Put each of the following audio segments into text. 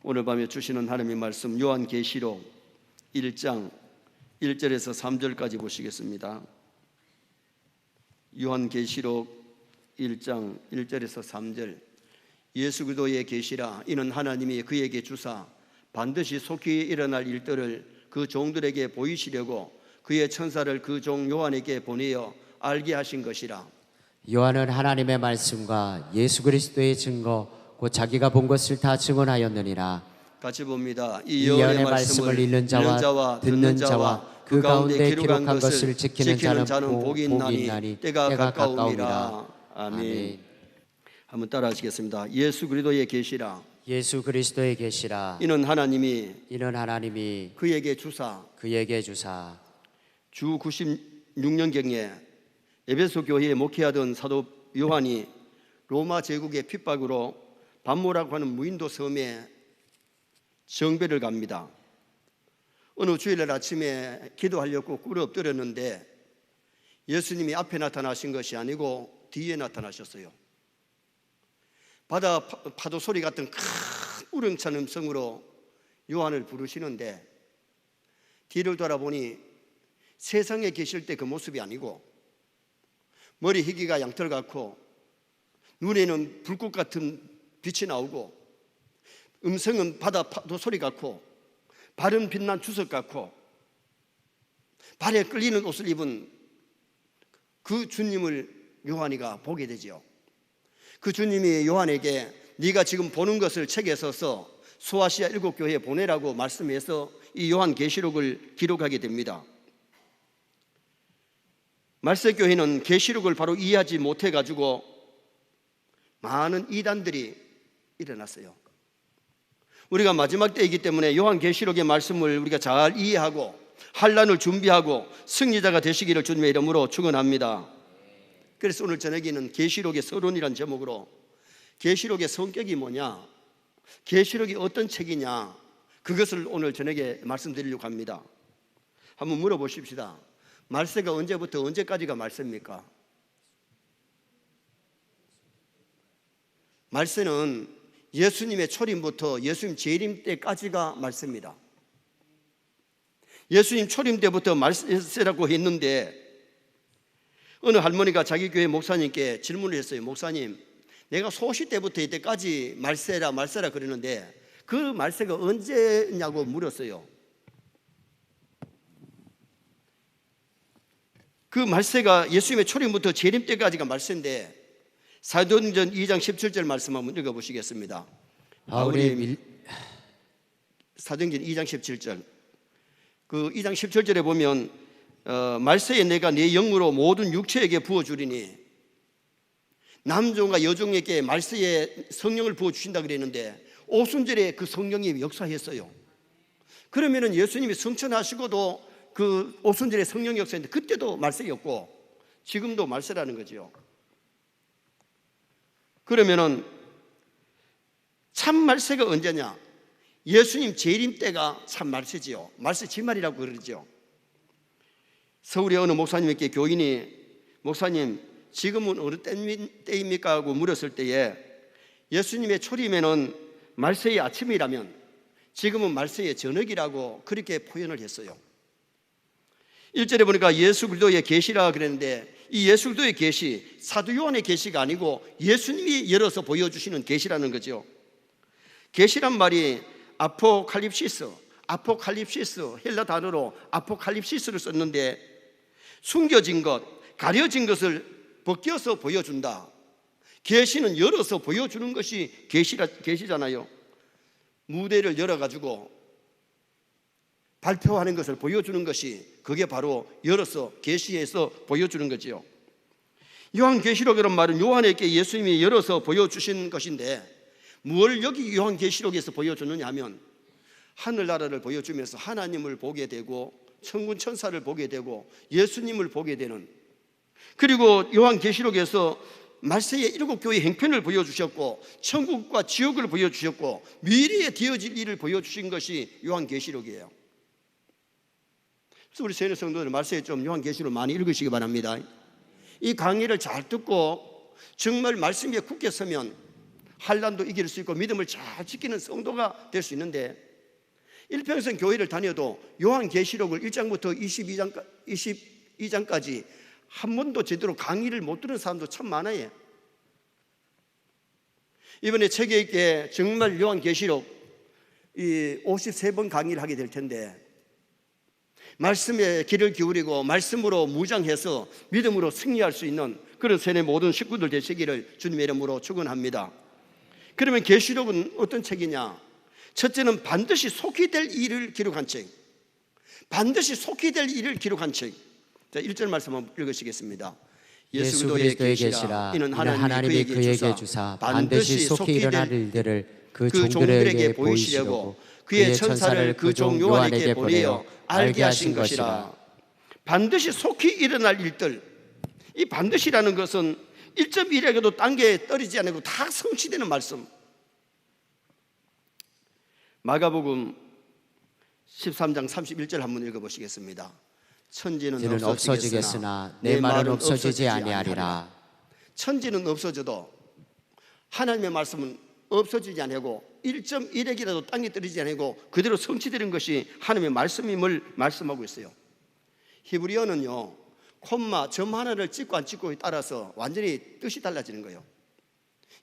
오늘 밤에 주시는 하나님의 말씀 요한계시록 1장 1절에서 3절까지 보시겠습니다. 요한계시록 1장 1절에서 3절. 예수 그리스도의 계시라. 이는 하나님이 그에게 주사 반드시 속히 일어날 일들을 그 종들에게 보이시려고 그의 천사를 그 종 요한에게 보내어 알게 하신 것이라. 요한은 하나님의 말씀과 예수 그리스도의 증거 곧 자기가 본 것을 다 증언하였느니라. 같이 봅니다. 이 예언의 말씀을 읽는 자와 듣는 자와 그 가운데 기록한 것을 지키는 자는 복이 있나니 때가 가까우니라. 아멘. 한번 따라 하시겠습니다. 예수 그리스도의 계시라. 예수 그리스도의 계시라. 이는 하나님이 그에게 주사 주 96년경에 에베소 교회에 목회하던 사도 요한이 로마 제국의 핍박으로 반모라고 하는 무인도 섬에 정배를 갑니다. 어느 주일날 아침에 기도하려고 꿇어 엎드렸는데 예수님이 앞에 나타나신 것이 아니고 뒤에 나타나셨어요. 바다 파도 소리 같은 큰 우렁찬 음성으로 요한을 부르시는데 뒤를 돌아보니 세상에 계실 때 그 모습이 아니고 머리 희기가 양털 같고 눈에는 불꽃 같은 빛이 나오고 음성은 바다 파도 소리 같고 발은 빛난 주석 같고 발에 끌리는 옷을 입은 그 주님을 요한이가 보게 되죠. 그 주님이 요한에게 네가 지금 보는 것을 책에 써서 소아시아 7교회에 보내라고 말씀해서 이 요한계시록을 기록하게 됩니다. 말세교회는 계시록을 바로 이해하지 못해가지고 많은 이단들이 일어났어요. 우리가 마지막 때이기 때문에 요한계시록의 말씀을 우리가 잘 이해하고 환난을 준비하고 승리자가 되시기를 주님의 이름으로 축원합니다. 그래서 오늘 저녁에는 계시록의 서론이라는 제목으로 계시록의 성격이 뭐냐, 계시록이 어떤 책이냐, 그것을 오늘 저녁에 말씀드리려고 합니다. 한번 물어보십시다. 말세가 언제부터 언제까지가 말세입니까? 말세는 예수님의 초림부터 예수님 재림 때까지가 말세입니다. 예수님 초림 때부터 말세라고 했는데 어느 할머니가 자기 교회 목사님께 질문을 했어요. 목사님, 내가 소시 때부터 이때까지 말세라 그러는데 그 말세가 언제냐고 물었어요. 그 말세가 예수님의 초림부터 재림 때까지가 말세인데 사도행전 2장 17절 말씀 한번 읽어보시겠습니다. 사도행전 2장 17절. 그 2장 17절에 보면 말세에 내가 내 영으로 모든 육체에게 부어주리니, 남종과 여종에게 말세에 성령을 부어주신다 그랬는데 오순절에 그 성령이 역사했어요. 그러면은 예수님이 성천하시고도 그 오순절에 성령 역사인데 그때도 말세였고 지금도 말세라는 거죠. 그러면은 참 말세가 언제냐? 예수님 재림 때가 참 말세지요. 말세 지말이라고 그러죠. 서울의 어느 목사님에게 교인이 목사님 지금은 어느 때입니까? 하고 물었을 때에 예수님의 초림에는 말세의 아침이라면 지금은 말세의 저녁이라고 그렇게 표현을 했어요. 1절에 보니까 예수 그리스도의 계시라 그랬는데 이 예수 그리스도의 계시, 사도 요한의 계시가 아니고 예수님이 열어서 보여주시는 계시라는 거죠. 계시란 말이 아포칼립시스 헬라 단어로 아포칼립시스를 썼는데 숨겨진 것, 가려진 것을 벗겨서 보여준다. 계시는 열어서 보여주는 것이 계시잖아요. 무대를 열어가지고 발표하는 것을 보여주는 것이 그게 바로 열어서 계시해서 보여주는 거지요. 요한계시록이라는 말은 요한에게 예수님이 열어서 보여주신 것인데 뭘 여기 요한계시록에서 보여주느냐 하면 하늘나라를 보여주면서 하나님을 보게 되고 천군 천사를 보게 되고 예수님을 보게 되는, 그리고 요한계시록에서 말세의 7교회 행편을 보여주셨고 천국과 지옥을 보여주셨고 미래에 되어질 일을 보여주신 것이 요한계시록이에요. 그래서 우리 세례 성도들 말세에 좀 요한계시록 많이 읽으시기 바랍니다. 이 강의를 잘 듣고 정말 말씀에 굳게 서면 환난도 이길 수 있고 믿음을 잘 지키는 성도가 될 수 있는데, 일평생 교회를 다녀도 요한계시록을 1장부터 22장까지 한 번도 제대로 강의를 못 들은 사람도 참 많아요. 이번에 책에 있게 정말 요한계시록 53번 강의를 하게 될 텐데, 말씀에 귀를 기울이고 말씀으로 무장해서 믿음으로 승리할 수 있는 그런 세례 모든 식구들 되시기를 주님의 이름으로 축원합니다. 그러면 계시록은 어떤 책이냐? 첫째는 반드시 속히 될 일을 기록한 책. 반드시 속히 될 일을 기록한 책. 자, 1절 말씀 한번 읽으시겠습니다. 예수 그리스도에 계시라. 이는 하나님이 그에게 주사 반드시 속히 일어날 일들을 그 종들에게 보이시려고 그의 천사를 그 종 요한에게 보내어 알게 하신 것이라. 반드시 속히 일어날 일들. 이 반드시라는 것은 1.1에게도 단계에 떨어지지 않고 다 성취되는 말씀. 마가복음 13장 31절 한번 읽어보시겠습니다. 천지는 없어지겠으나 내 말은 없어지지 아니하리라. 천지는 없어져도 하나님의 말씀은 없어지지 아니하고 1.1핵이라도 땅에 떨어지지 아니하고 그대로 성취되는 것이 하나님의 말씀임을 말씀하고 있어요. 히브리어는요, 콤마, 점 하나를 찍고 안 찍고에 따라서 완전히 뜻이 달라지는 거예요.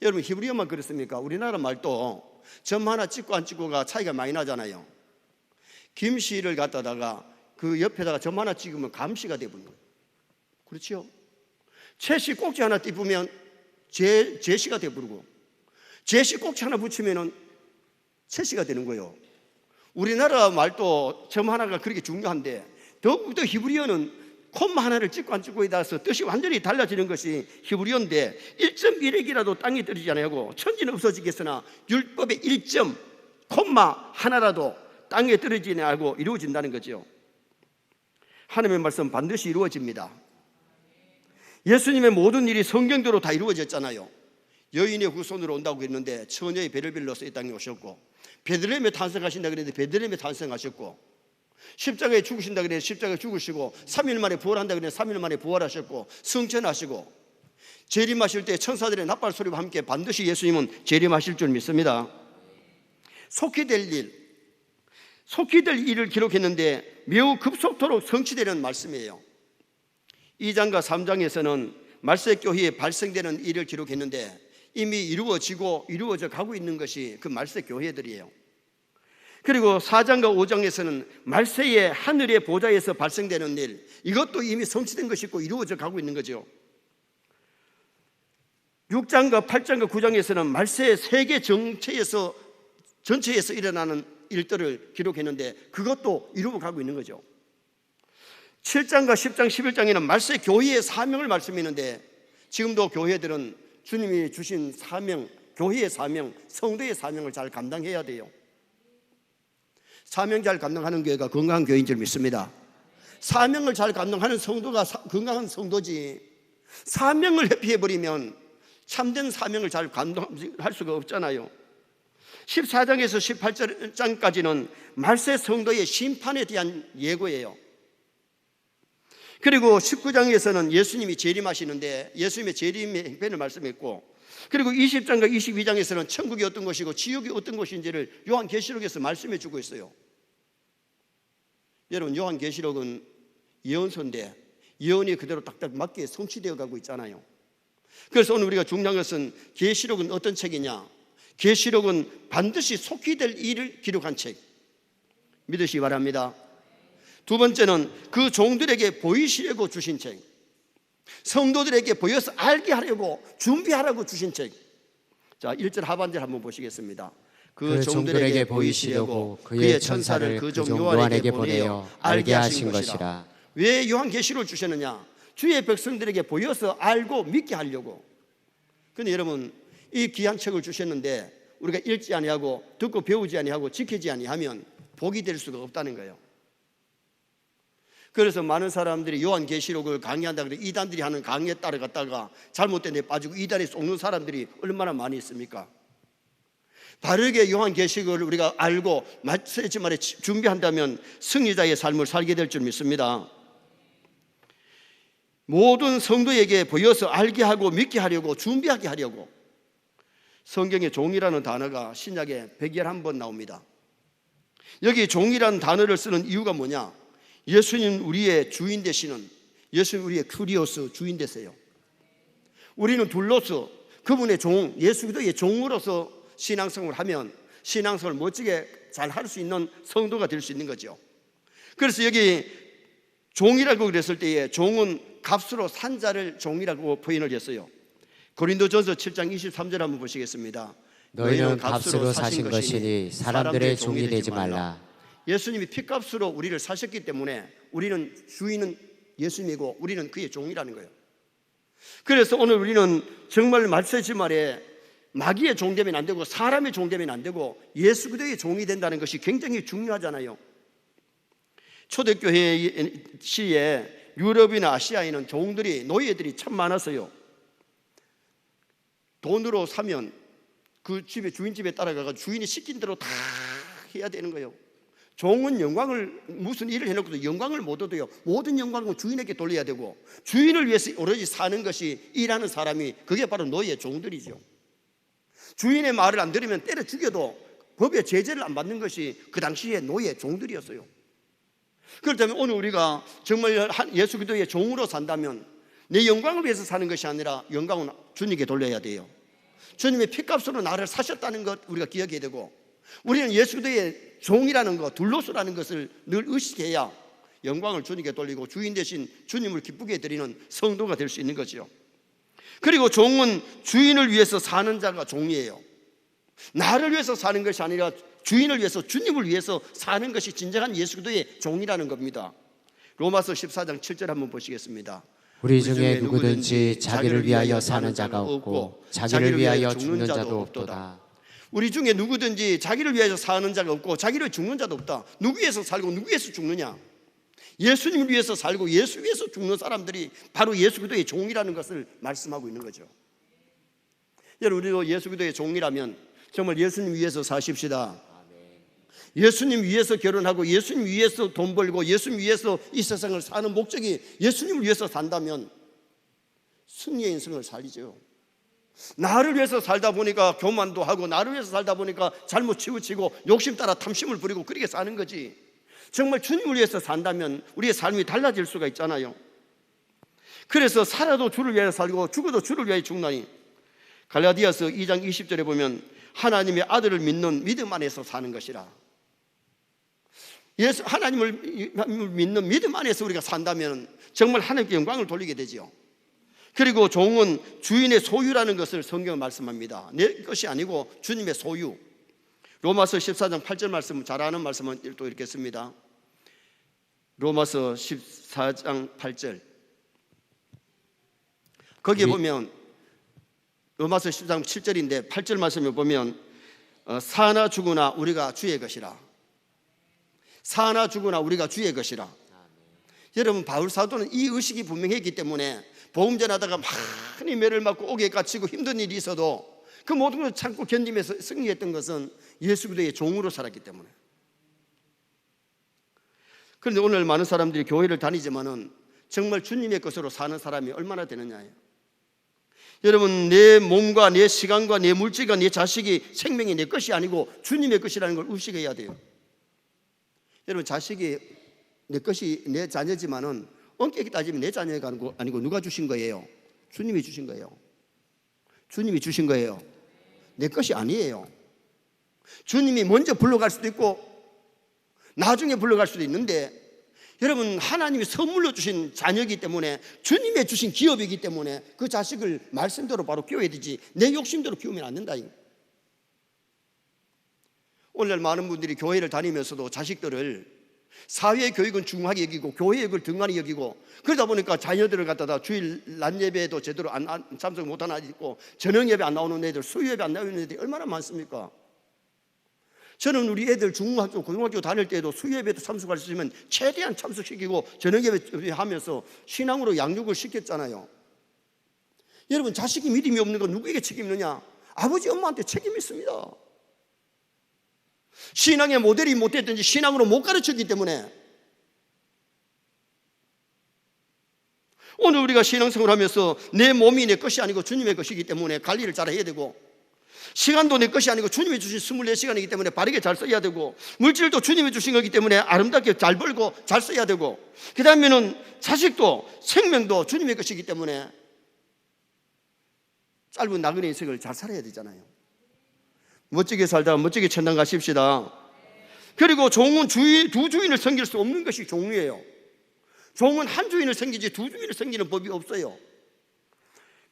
여러분, 히브리어만 그렇습니까? 우리나라 말도 점 하나 찍고 안 찍고가 차이가 많이 나잖아요. 김씨를 갖다다가 그 옆에다가 점 하나 찍으면 감씨가 되는 거예요. 그렇죠? 채씨 꼭지 하나 띄우면 제씨가 되부르고, 제씨 꼭지 하나 붙이면 채씨가 되는 거예요. 우리나라 말도 점 하나가 그렇게 중요한데, 더욱더 히브리어는 콤마 하나를 찍고 안 찍고에 따라서 뜻이 완전히 달라지는 것이 히브리어인데, 1.1핵이라도 땅에 떨어지지 않고 천지는 없어지겠으나 율법의 1점 콤마 하나라도 땅에 떨어지지 않고 이루어진다는 거죠. 하나님의 말씀 반드시 이루어집니다. 예수님의 모든 일이 성경대로 다 이루어졌잖아요. 여인의 후손으로 온다고 했는데 처녀의 배를 빌려서 이 땅에 오셨고, 베들레헴에 탄생하신다 그랬는데 베들레헴에 탄생하셨고, 십자가에 죽으신다 그랬는데 십자가에 죽으시고, 3일 만에 부활한다 그랬는데 3일 만에 부활하셨고, 승천하시고, 재림하실 때 천사들의 납발 소리와 함께 반드시 예수님은 재림하실 줄 믿습니다. 속히 될 일, 속히 될 일을 기록했는데 매우 급속도로 성취되는 말씀이에요. 2장과 3장에서는 말세교회에 발생되는 일을 기록했는데 이미 이루어지고 이루어져 가고 있는 것이 그 말세교회들이에요. 그리고 4장과 5장에서는 말세의 하늘의 보좌에서 발생되는 일, 이것도 이미 성취된 것이 있고 이루어져 가고 있는 거죠. 6장과 8장과 9장에서는 말세의 세계 전체에서 일어나는 일들을 기록했는데 그것도 이루어가고 있는 거죠. 7장과 10장, 11장에는 말세 교회의 사명을 말씀했는데 지금도 교회들은 주님이 주신 사명, 교회의 사명, 성도의 사명을 잘 감당해야 돼요. 사명 잘 감당하는 교회가 건강한 교회인 줄 믿습니다. 사명을 잘 감당하는 성도가 건강한 성도지, 사명을 회피해버리면 참된 사명을 잘 감당할 수가 없잖아요. 14장에서 18장까지는 말세 성도의 심판에 대한 예고예요. 그리고 19장에서는 예수님이 재림하시는데 예수님의 재림의 행편을 말씀했고, 그리고 20장과 22장에서는 천국이 어떤 것이고 지옥이 어떤 것인지를 요한계시록에서 말씀해 주고 있어요. 여러분, 요한계시록은 예언서인데 예언이 그대로 딱딱 맞게 성취되어 가고 있잖아요. 그래서 오늘 우리가 중요한 것은 계시록은 어떤 책이냐? 계시록은 반드시 속히 될 일을 기록한 책, 믿으시기 바랍니다. 두 번째는 그 종들에게 보이시려고 주신 책, 성도들에게 보여서 알게 하려고 준비하라고 주신 책. 자, 1절 하반절 한번 보시겠습니다. 그 종들에게 보이시려고 그의 천사를 그 종 요한에게 보내어 알게 하신 것이라. 왜 요한계시록을 주셨느냐? 주의 백성들에게 보여서 알고 믿게 하려고. 그런데 여러분, 이 귀한 책을 주셨는데 우리가 읽지 아니하고 듣고 배우지 아니하고 지키지 아니하면 복이 될 수가 없다는 거예요. 그래서 많은 사람들이 요한계시록을 강의한다 그래 이단들이 하는 강의에 따라갔다가 잘못된 데 빠지고 이단에 속는 사람들이 얼마나 많이 있습니까? 바르게 요한계시록을 우리가 알고 말씀에 준비한다면 승리자의 삶을 살게 될 줄 믿습니다. 모든 성도에게 보여서 알게 하고 믿게 하려고 준비하게 하려고. 성경에 종이라는 단어가 신약에 111번 나옵니다. 여기 종이라는 단어를 쓰는 이유가 뭐냐? 예수님 우리의 주인 되시는, 예수님 우리의 큐리오스 주인 되세요. 우리는 둘로서 그분의 종, 예수 그리스도의 종으로서 신앙생활을 하면 신앙생활을 멋지게 잘 할 수 있는 성도가 될 수 있는 거죠. 그래서 여기 종이라고 그랬을 때에 종은 값으로 산 자를 종이라고 표현을 했어요. 고린도전서 7장 23절 한번 보시겠습니다. 너희는 값으로 사신 것이니 사람들의 종이 되지 말라. 예수님이 피값으로 우리를 사셨기 때문에 우리는 주인은 예수님이고 우리는 그의 종이라는 거예요. 그래서 오늘 우리는 정말 말세지 말에 마귀의 종 되면 안 되고 사람의 종 되면 안 되고 예수 그리스도의 종이 된다는 것이 굉장히 중요하잖아요. 초대교회 시에 유럽이나 아시아에는 종들이, 노예들이 참 많았어요. 돈으로 사면 그 집에, 주인 집에 따라가서 주인이 시킨 대로 다 해야 되는 거예요. 종은 영광을, 무슨 일을 해놓고도 영광을 못 얻어요. 모든 영광은 주인에게 돌려야 되고 주인을 위해서 오로지 사는 것이 일하는 사람이, 그게 바로 노예 종들이죠. 주인의 말을 안 들으면 때려 죽여도 법의 제재를 안 받는 것이 그 당시의 노예 종들이었어요. 그렇다면 오늘 우리가 정말 예수 그리스도의 종으로 산다면 내 영광을 위해서 사는 것이 아니라 영광은 주님께 돌려야 돼요. 주님의 피값으로 나를 사셨다는 것 우리가 기억해야 되고, 우리는 예수 그리스도의 종이라는 것, 둘로스라는 것을 늘 의식해야 영광을 주님께 돌리고 주인 대신 주님을 기쁘게 드리는 성도가 될 수 있는 거죠. 그리고 종은 주인을 위해서 사는 자가 종이에요. 나를 위해서 사는 것이 아니라 주인을 위해서, 주님을 위해서 사는 것이 진정한 예수 그리스도의 종이라는 겁니다. 로마서 14장 7절 한번 보시겠습니다. 우리 중에 누구든지 자기를 위하여 사는 자가 없고 자기를 위하여 죽는 자도 없도다. 우리 중에 누구든지 자기를 위해서 사는 자가 없고 자기를 죽는 자도 없다. 누구 위해서 살고 누구 위해서 죽느냐? 예수님을 위해서 살고 예수 위해서 죽는 사람들이 바로 예수 그리스도의 종이라는 것을 말씀하고 있는 거죠. 여러분, 우리도 예수 그리스도의 종이라면 정말 예수님 위해서 사십시다. 예수님 위해서 결혼하고 예수님 위해서 돈 벌고 예수님 위해서 이 세상을 사는 목적이 예수님을 위해서 산다면 승리의 인생을 살리죠. 나를 위해서 살다 보니까 교만도 하고 나를 위해서 살다 보니까 잘못 치우치고 욕심 따라 탐심을 부리고 그렇게 사는 거지, 정말 주님을 위해서 산다면 우리의 삶이 달라질 수가 있잖아요. 그래서 살아도 주를 위하여 살고 죽어도 주를 위하여 죽나니, 갈라디아서 2장 20절에 보면 하나님의 아들을 믿는 믿음 안에서 사는 것이라. 예수, 하나님을 믿는 믿음 안에서 우리가 산다면 정말 하나님께 영광을 돌리게 되죠. 그리고 종은 주인의 소유라는 것을 성경은 말씀합니다. 내 것이 아니고 주님의 소유. 로마서 14장 8절 말씀, 잘 아는 말씀은 또 이렇게 씁니다. 로마서 14장 8절, 거기에 보면 로마서 14장 7절인데 8절 말씀을 보면 사나 죽으나 우리가 주의 것이라. 사나 죽으나 우리가 주의 것이라. 여러분, 바울 사도는 이 의식이 분명했기 때문에 복음 전하다가 많이 매를 맞고 옥에 갇히고 힘든 일이 있어도 그 모든 것을 참고 견디면서 승리했던 것은 예수 그리스도의 종으로 살았기 때문에. 그런데 오늘 많은 사람들이 교회를 다니지만은 정말 주님의 것으로 사는 사람이 얼마나 되느냐예요. 여러분, 내 몸과 내 시간과 내 물질과 내 자식이 생명이 내 것이 아니고 주님의 것이라는 걸 의식해야 돼요. 여러분, 자식이 내 것이 내 자녀지만은 엄격히 따지면 내 자녀가 아니고 누가 주신 거예요? 주님이 주신 거예요. 주님이 주신 거예요. 내 것이 아니에요. 주님이 먼저 불러갈 수도 있고 나중에 불러갈 수도 있는데, 여러분, 하나님이 선물로 주신 자녀이기 때문에, 주님의 주신 기업이기 때문에 그 자식을 말씀대로 바로 키워야 되지 내 욕심대로 키우면 안 된다. 오늘날 많은 분들이 교회를 다니면서도 자식들을 사회 교육은 중요하게 여기고 교회 교육을 등한히 여기고, 그러다 보니까 자녀들을 갖다가 주일 낮 예배도 제대로 참석 못하는 아이들 있고, 저녁 예배 안 나오는 애들, 수요 예배 안 나오는 애들이 얼마나 많습니까? 저는 우리 애들 중학교, 고등학교 다닐 때도 수요 예배도 참석할 수 있으면 최대한 참석시키고 저녁 예배 하면서 신앙으로 양육을 시켰잖아요. 여러분, 자식이 믿음이 없는 건 누구에게 책임이 있느냐? 아버지 엄마한테 책임이 있습니다. 신앙의 모델이 못됐든지 신앙으로 못 가르쳤기 때문에. 오늘 우리가 신앙생활을 하면서 내 몸이 내 것이 아니고 주님의 것이기 때문에 관리를 잘 해야 되고, 시간도 내 것이 아니고 주님이 주신 24시간이기 때문에 바르게 잘 써야 되고, 물질도 주님이 주신 거기 때문에 아름답게 잘 벌고 잘 써야 되고, 그 다음에는 자식도 생명도 주님의 것이기 때문에 짧은 나그네 인생을 잘 살아야 되잖아요. 멋지게 살다가 멋지게 천당 가십시다. 그리고 종은 두 주인을 섬길 수 없는 것이 종이에요. 종은 한 주인을 섬기지 두 주인을 섬기는 법이 없어요.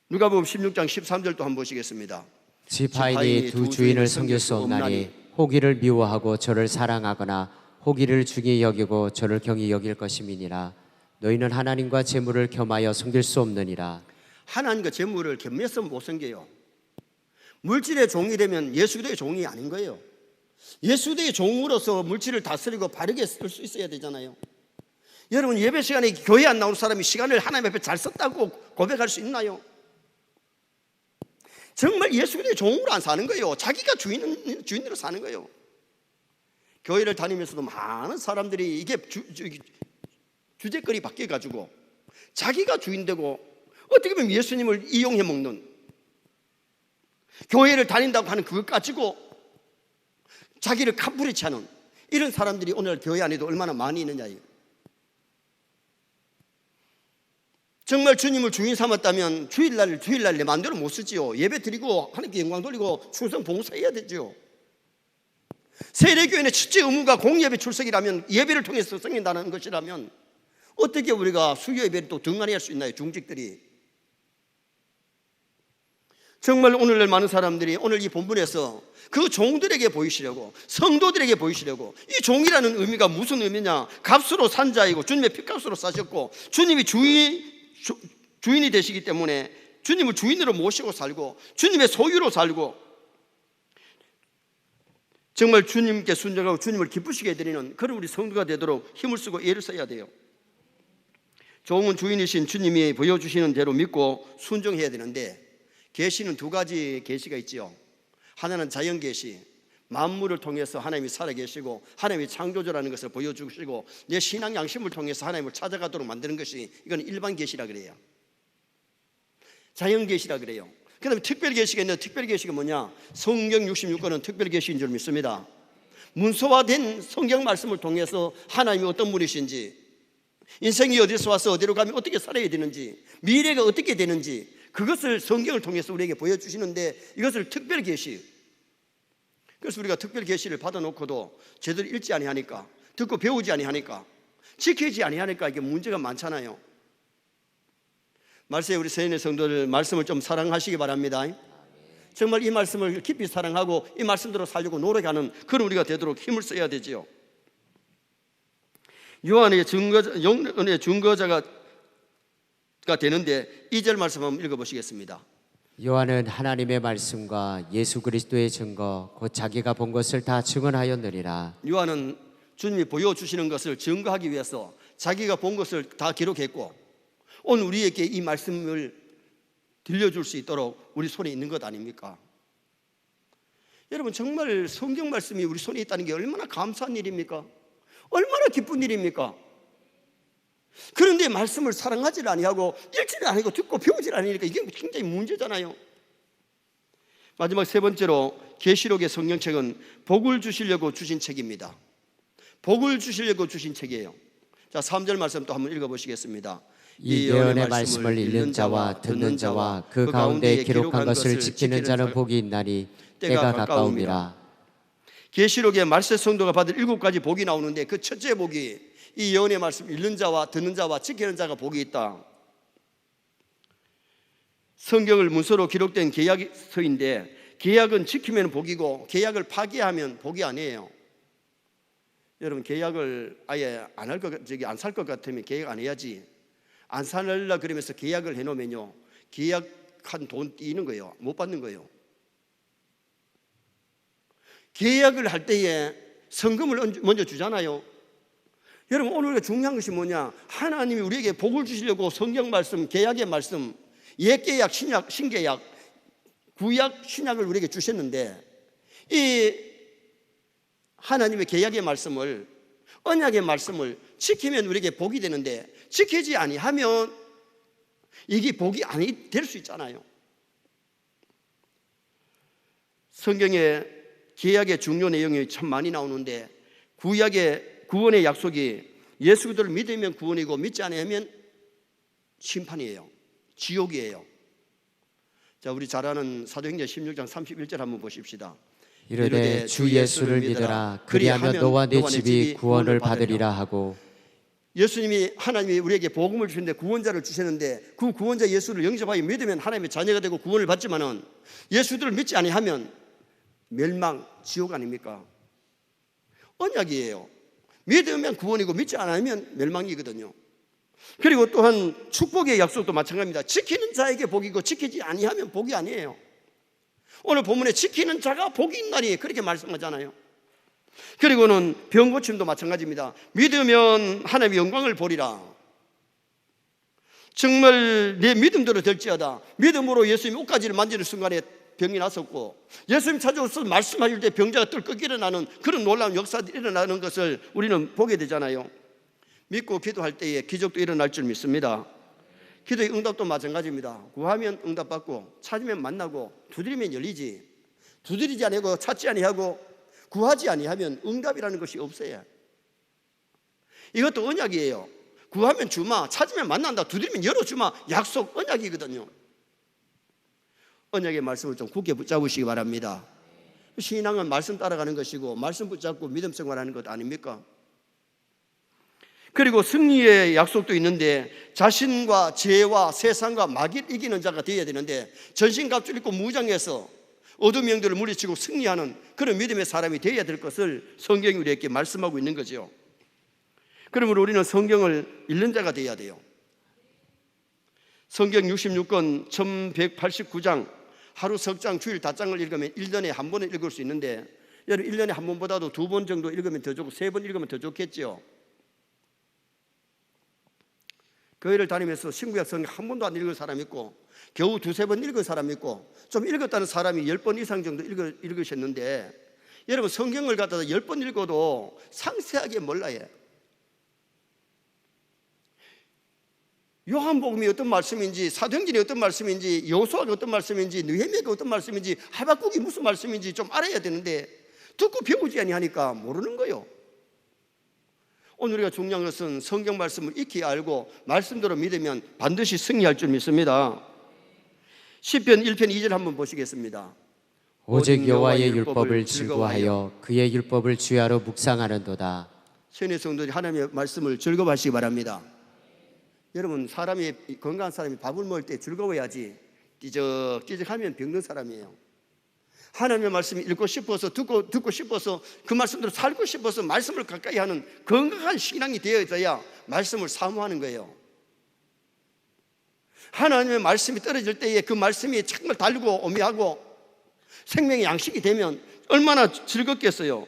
누가복음 16장 13절도 한번 보시겠습니다. 지파인이 두 주인을 섬길 수 없나니 호기를 미워하고 저를 사랑하거나 호기를 중히 여기고 저를 경히 여길 것임이니라. 너희는 하나님과 재물을 겸하여 섬길 수 없느니라. 하나님과 재물을 겸해서 못 섬겨요. 물질의 종이 되면 예수의 종이 아닌 거예요. 예수의 종으로서 물질을 다스리고 바르게 쓸 수 있어야 되잖아요. 여러분, 예배 시간에 교회 안 나오는 사람이 시간을 하나님 앞에 잘 썼다고 고백할 수 있나요? 정말 예수의 종으로 안 사는 거예요. 자기가 주인으로 사는 거예요. 교회를 다니면서도 많은 사람들이 이게 주제거리 바뀌어가지고 자기가 주인 되고 어떻게 보면 예수님을 이용해 먹는, 교회를 다닌다고 하는 그것 가지고 자기를 카푸리치 하는 이런 사람들이 오늘 교회 안에도 얼마나 많이 있느냐예요. 정말 주님을 주인 삼았다면 주일날 내 마음대로 못 쓰지요. 예배 드리고 하나님께 영광 돌리고 충성 봉사해야 되죠. 세례교회의 첫째 의무가 공예배 출석이라면, 예배를 통해서 섬긴다는 것이라면 어떻게 우리가 수요 예배를 또 등한히 할 수 있나요? 중직들이. 정말 오늘날 많은 사람들이 오늘 이 본문에서 그 종들에게 보이시려고, 성도들에게 보이시려고, 이 종이라는 의미가 무슨 의미냐, 값으로 산 자이고 주님의 피값으로 사셨고 주님이 주인이 되시기 때문에 주님을 주인으로 모시고 살고 주님의 소유로 살고 정말 주님께 순종하고 주님을 기쁘시게 해드리는 그런 우리 성도가 되도록 힘을 쓰고 애를 써야 돼요. 종은 주인이신 주님이 보여주시는 대로 믿고 순종해야 되는데, 계시는 두 가지 계시가 있지요. 하나는 자연 계시, 만물을 통해서 하나님이 살아계시고 하나님이 창조주라는 것을 보여주시고 내 신앙 양심을 통해서 하나님을 찾아가도록 만드는 것이, 이건 일반 계시라 그래요. 자연 계시라 그래요. 그 다음에 특별 계시가 있는데, 특별 계시가 뭐냐, 성경 66권은 특별 계시인 줄 믿습니다. 문서화된 성경 말씀을 통해서 하나님이 어떤 분이신지, 인생이 어디서 와서 어디로 가면 어떻게 살아야 되는지, 미래가 어떻게 되는지, 그것을 성경을 통해서 우리에게 보여주시는데 이것을 특별 계시. 그래서 우리가 특별 계시를 받아놓고도 제대로 읽지 아니하니까, 듣고 배우지 아니하니까, 지키지 아니하니까 이게 문제가 많잖아요. 말세에 우리 세인의 성도들 말씀을 좀 사랑하시기 바랍니다. 정말 이 말씀을 깊이 사랑하고 이 말씀대로 살려고 노력하는 그런 우리가 되도록 힘을 써야 되지요. 요한의 은혜의 증거자가 되는데 2절 말씀 한번 읽어보시겠습니다. 요한은 하나님의 말씀과 예수 그리스도의 증거 곧 자기가 본 것을 다 증언하였느니라. 요한은 주님이 보여주시는 것을 증거하기 위해서 자기가 본 것을 다 기록했고, 오늘 우리에게 이 말씀을 들려줄 수 있도록 우리 손에 있는 것 아닙니까? 여러분, 정말 성경 말씀이 우리 손에 있다는 게 얼마나 감사한 일입니까? 얼마나 기쁜 일입니까? 그런데 말씀을 사랑하지 아니하고 읽지를 아니고 듣고 배우지 아니니까 이게 굉장히 문제잖아요. 마지막 세 번째로, 계시록의 성경책은 복을 주시려고 주신 책입니다. 복을 주시려고 주신 책이에요. 자, 3절 말씀 또 한번 읽어보시겠습니다. 이 예언의 말씀을 읽는 자와 듣는 자와 그 가운데 기록한 것을 지키는 자는 복이 있나니 때가 가까움이라. 계시록에 말세 성도가 받을 7가지 복이 나오는데 그 첫째 복이 이 예언의 말씀 읽는 자와 듣는 자와 지키는 자가 복이 있다. 성경을 문서로 기록된 계약서인데, 계약은 지키면 복이고 계약을 파기하면 복이 아니에요. 여러분, 계약을 아예 안 살 것 같으면 계약 안 해야지. 안 살려 그러면서 계약을 해놓으면요, 계약한 돈 띄는 거예요. 못 받는 거예요. 계약을 할 때에 성금을 먼저 주잖아요. 여러분, 오늘 중요한 것이 뭐냐, 하나님이 우리에게 복을 주시려고 성경 말씀, 계약의 말씀, 옛계약, 신약, 신계약, 구약, 신약을 우리에게 주셨는데, 이 하나님의 계약의 말씀을, 언약의 말씀을 지키면 우리에게 복이 되는데, 지키지 아니하면 이게 복이 아니 될 수 있잖아요. 성경에 개약의 중요 내용이 참 많이 나오는데 구약의 구원의 약속이 예수 그리스도를 믿으면 구원이고 믿지 않으면 심판이에요. 지옥이에요. 자, 우리 잘 아는 사도행전 16장 31절 한번 보십시다. 이르되 주 예수를 믿으라. 그리하면 너와 네 집이 구원을 받으리라 하고. 예수님이 하나님이 우리에게 복음을 주셨는데 구원자를 주셨는데 그 구원자 예수를 영접하여 믿으면 하나님의 자녀가 되고 구원을 받지만은 예수들을 믿지 아니하면 멸망, 지옥 아닙니까? 언약이에요. 믿으면 구원이고 믿지 않으면 멸망이거든요. 그리고 또한 축복의 약속도 마찬가지입니다. 지키는 자에게 복이고 지키지 아니하면 복이 아니에요. 오늘 본문에 지키는 자가 복이 있나니 그렇게 말씀하잖아요. 그리고는 병 고침도 마찬가지입니다. 믿으면 하나님의 영광을 보리라. 정말 내 믿음대로 될지어다. 믿음으로 예수님 옷가지를 만지는 순간에 병이 났었고 예수님 찾아오셔서 말씀하실 때 병자가 뜰꺽 일어나는 그런 놀라운 역사들이 일어나는 것을 우리는 보게 되잖아요. 믿고 기도할 때에 기적도 일어날 줄 믿습니다. 기도의 응답도 마찬가지입니다. 구하면 응답받고 찾으면 만나고 두드리면 열리지. 두드리지 아니하고 찾지 아니하고 구하지 아니하면 응답이라는 것이 없어요. 이것도 언약이에요. 구하면 주마, 찾으면 만난다, 두드리면 열어주마. 약속 언약이거든요. 언약의 말씀을 좀 굳게 붙잡으시기 바랍니다. 신앙은 말씀 따라가는 것이고 말씀 붙잡고 믿음 생활하는 것 아닙니까? 그리고 승리의 약속도 있는데 자신과 죄와 세상과 마귀를 이기는 자가 되어야 되는데 전신갑주를 입고 무장해서 어둠 영들을 물리치고 승리하는 그런 믿음의 사람이 되어야 될 것을 성경이 우리에게 말씀하고 있는 거죠. 그러므로 우리는 성경을 읽는 자가 되어야 돼요. 성경 66권 1189장 하루 석장 주일 다장을 읽으면 1년에 한 번은 읽을 수 있는데 여러분 1년에 한 번보다도 2번 정도 읽으면 더 좋고 3번 읽으면 더 좋겠죠. 교회를 다니면서 신구약 성경 한 번도 안 읽은 사람 있고 겨우 2-3번 읽은 사람 있고 좀 읽었다는 사람이 10번 이상 정도 읽으셨는데 여러분 성경을 갖다가 10번 읽어도 상세하게 몰라요. 요한복음이 어떤 말씀인지 사도행전이 어떤 말씀인지 여호수아가 어떤 말씀인지 느헤미야가 어떤 말씀인지 하박국이 무슨 말씀인지 좀 알아야 되는데 듣고 배우지 아니하니까 모르는 거예요. 오늘 우리가 중요한 것은 성경 말씀을 익히 알고 말씀대로 믿으면 반드시 승리할 줄 믿습니다. 시편 1편 2절 한번 보시겠습니다. 오직 여호와의 율법을 즐거워하여 그의 율법을 주야로 묵상하는도다. 신의 성도들이 하나님의 말씀을 즐거워하시기 바랍니다. 여러분 사람이 건강한 사람이 밥을 먹을 때 즐거워야지 찌적찌적하면 병든 사람이에요. 하나님의 말씀이 읽고 싶어서 듣고 싶어서 그 말씀대로 살고 싶어서 말씀을 가까이 하는 건강한 신앙이 되어 있어야 말씀을 사모하는 거예요. 하나님의 말씀이 떨어질 때에 그 말씀이 정말 달고 오묘하고 생명의 양식이 되면 얼마나 즐겁겠어요.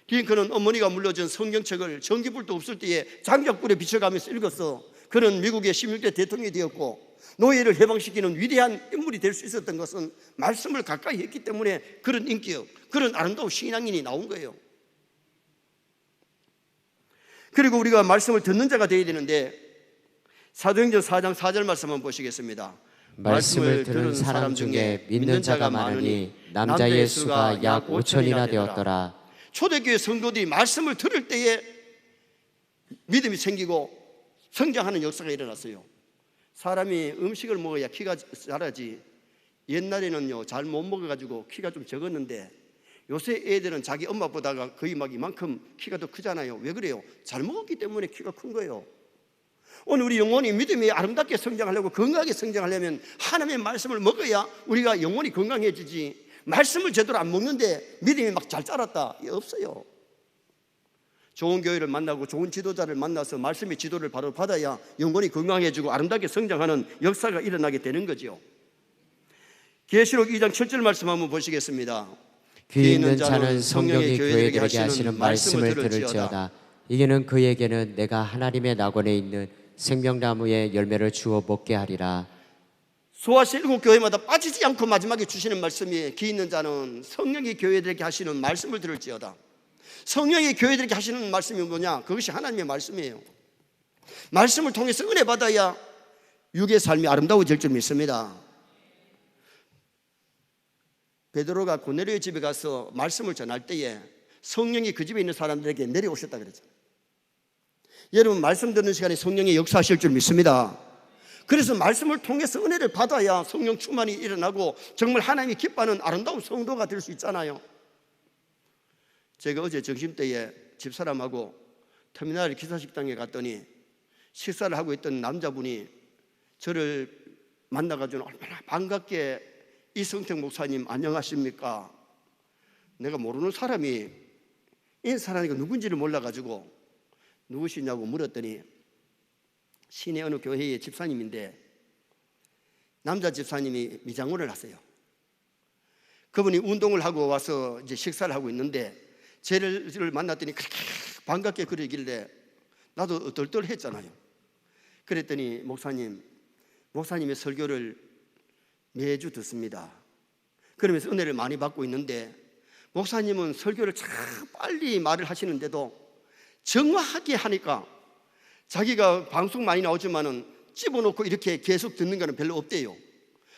링컨은 어머니가 물려준 성경책을 전기불도 없을 때에 장작불에 비춰가면서 읽었어. 그런 미국의 16대 대통령이 되었고 노예를 해방시키는 위대한 인물이 될 수 있었던 것은 말씀을 가까이 했기 때문에 그런 인격, 그런 아름다운 신앙인이 나온 거예요. 그리고 우리가 말씀을 듣는 자가 되어야 되는데 사도행전 4장 4절 말씀 한번 보시겠습니다. 말씀을 들은 사람 중에 믿는 자가 많으니 남자의 수가 약 5천이나 되었더라. 초대교회 성도들이 말씀을 들을 때에 믿음이 생기고 성장하는 역사가 일어났어요. 사람이 음식을 먹어야 키가 자라지 옛날에는요 잘 못 먹어가지고 키가 좀 적었는데 요새 애들은 자기 엄마보다가 거의 막 이만큼 키가 더 크잖아요. 왜 그래요? 잘 먹었기 때문에 키가 큰 거예요. 오늘 우리 영혼이 믿음이 아름답게 성장하려고 건강하게 성장하려면 하나님의 말씀을 먹어야 우리가 영혼이 건강해지지 말씀을 제대로 안 먹는데 믿음이 막 잘 자랐다 이게 없어요. 좋은 교회를 만나고 좋은 지도자를 만나서 말씀의 지도를 바로 받아야 영혼이 건강해지고 아름답게 성장하는 역사가 일어나게 되는 거죠. 계시록 2장 7절 말씀 한번 보시겠습니다. 귀 있는 자는 성령이 교회에게 하시는 말씀을 들을지어다. 이게는 그에게는 내가 하나님의 낙원에 있는 생명나무의 열매를 주어 먹게 하리라. 소아시 7교회마다 빠지지 않고 마지막에 주시는 말씀이 귀 있는 자는 성령이 교회들에게 하시는 말씀을 들을지어다. 성령이 교회들에게 하시는 말씀이 뭐냐? 그것이 하나님의 말씀이에요. 말씀을 통해서 은혜 받아야 육의 삶이 아름다워질 줄 믿습니다. 베드로가 고넬료의 집에 가서 말씀을 전할 때에 성령이 그 집에 있는 사람들에게 내려오셨다 그랬잖아요. 여러분, 말씀 듣는 시간에 성령이 역사하실 줄 믿습니다. 그래서 말씀을 통해서 은혜를 받아야 성령 충만이 일어나고 정말 하나님이 기뻐하는 아름다운 성도가 될 수 있잖아요. 제가 어제 점심때에 집사람하고 터미널 기사식당에 갔더니 식사를 하고 있던 남자분이 저를 만나가지고 얼마나 반갑게 이성택 목사님 안녕하십니까? 내가 모르는 사람이 인사하니까 누군지를 몰라가지고 누구시냐고 물었더니 시내 어느 교회의 집사님인데 남자 집사님이 미장원을 하세요. 그분이 운동을 하고 와서 이제 식사를 하고 있는데 저를 만났더니 그렇게 반갑게 그러길래 나도 얼떨떨했잖아요. 그랬더니 목사님의 설교를 매주 듣습니다. 그러면서 은혜를 많이 받고 있는데 목사님은 설교를 참 빨리 말을 하시는데도 정확하게 하니까 자기가 방송 많이 나오지만은 집어넣고 이렇게 계속 듣는 거는 별로 없대요.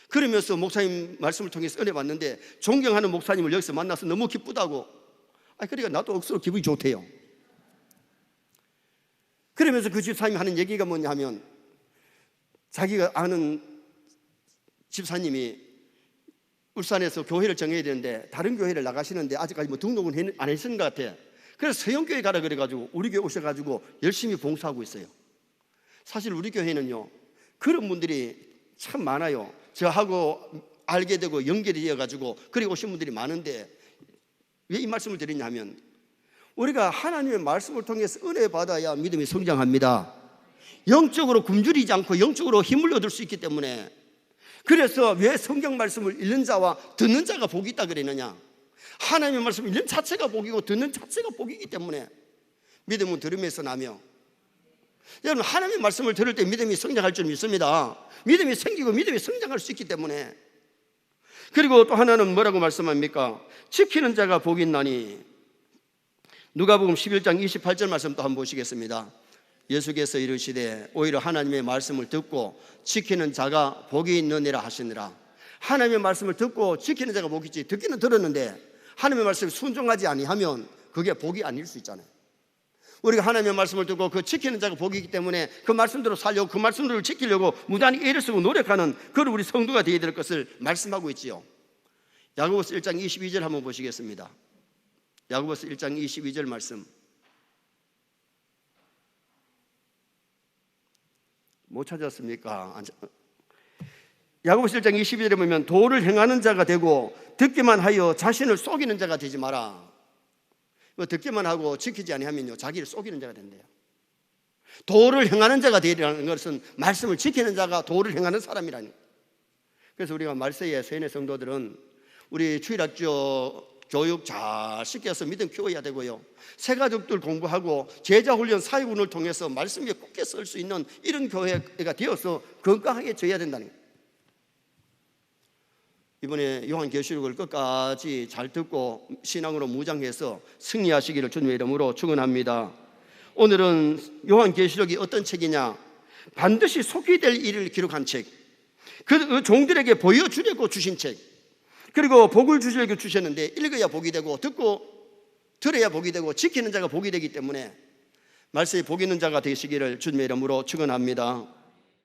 그러면서 목사님 말씀을 통해서 은혜 받는데 존경하는 목사님을 여기서 만나서 너무 기쁘다고. 그러니까 나도 억수로 기분이 좋대요. 그러면서 그 집사님이 하는 얘기가 뭐냐 하면 자기가 아는 집사님이 울산에서 교회를 정해야 되는데 다른 교회를 나가시는데 아직까지 뭐 등록은 안 했는 것 같아. 그래서 서영교회 가라 그래가지고 우리 교회 오셔가지고 열심히 봉사하고 있어요. 사실 우리 교회는요 그런 분들이 참 많아요. 저하고 알게 되고 연결이 되어가지고 그리고 오신 분들이 많은데 왜 이 말씀을 드리냐면 우리가 하나님의 말씀을 통해서 은혜 받아야 믿음이 성장합니다. 영적으로 굶주리지 않고 영적으로 힘을 얻을 수 있기 때문에. 그래서 왜 성경 말씀을 읽는 자와 듣는 자가 복이 있다 그러느냐. 하나님의 말씀을 읽는 자체가 복이고 듣는 자체가 복이기 때문에 믿음은 들음에서 나며. 여러분, 하나님의 말씀을 들을 때 믿음이 성장할 줄 믿습니다. 믿음이 생기고 믿음이 성장할 수 있기 때문에. 그리고 또 하나는 뭐라고 말씀합니까? 지키는 자가 복이 있나니. 누가복음 11장 28절 말씀 또 한번 보시겠습니다. 예수께서 이르시되 오히려 하나님의 말씀을 듣고 지키는 자가 복이 있느니라 하시니라. 하나님의 말씀을 듣고 지키는 자가 복이 있지. 듣기는 들었는데 하나님의 말씀에 순종하지 아니하면 그게 복이 아닐 수 있잖아요. 우리가 하나님의 말씀을 듣고 그 지키는 자가 복이기 때문에 그 말씀대로 살려고 그 말씀들을 지키려고 무단히 애를 쓰고 노력하는 그런 우리 성도가 되어야 될 것을 말씀하고 있지요. 야고보서 1장 22절 한번 보시겠습니다. 야고보서 1장 22절 말씀. 못 찾았습니까? 야고보서 1장 22절에 보면 도를 행하는 자가 되고 듣기만 하여 자신을 속이는 자가 되지 마라. 듣기만 하고 지키지 아니하면요 자기를 속이는 자가 된대요. 도를 행하는 자가 되리라는 것은 말씀을 지키는 자가 도를 행하는 사람이라는 거예요. 그래서 우리가 말세의 세인의 성도들은 우리 주일학교 교육 잘 시켜서 믿음 키워야 되고요. 새가족들 공부하고 제자훈련 사회군을 통해서 말씀에 굳게 설 수 있는 이런 교회가 되어서 건강하게 져야 된다는 거예요. 이번에 요한계시록을 끝까지 잘 듣고 신앙으로 무장해서 승리하시기를 주님의 이름으로 축원합니다. 오늘은 요한계시록이 어떤 책이냐? 반드시 속히 될 일을 기록한 책, 그 종들에게 보여주려고 주신 책, 그리고 복을 주시려고 주셨는데 읽어야 복이 되고 듣고 들어야 복이 되고 지키는 자가 복이 되기 때문에 말씀에 복 있는 자가 되시기를 주님의 이름으로 축원합니다.